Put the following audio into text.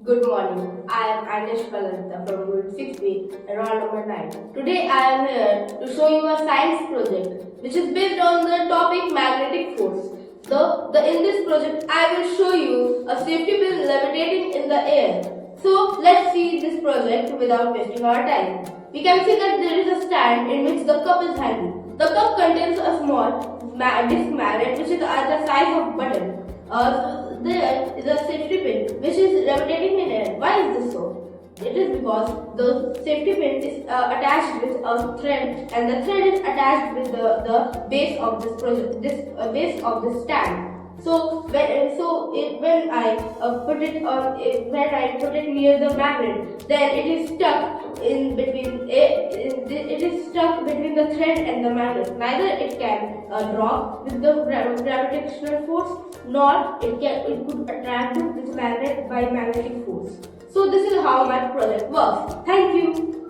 Good morning. I am Anish Palanta from Grade 6B, roll number 9. Today I am here to show you a science project which is based on the topic magnetic force. In this project I will show you a safety pin levitating in the air. So let's see this project without wasting our time. We can see that there is a stand in which the cup is hanging. The cup contains a small disc magnet which is at the size of button. There is a safety pin which is rotating in air. Why is this so? It is because the safety pin is attached with a thread, and the thread is attached with the base of this project, base of this stand. When I put it near the magnet, then it is stuck in between. It is stuck between the thread and the magnet. Neither it can drop with the gravitational force, nor it could attract this magnet by magnetic force. So this is how my project works. Thank you.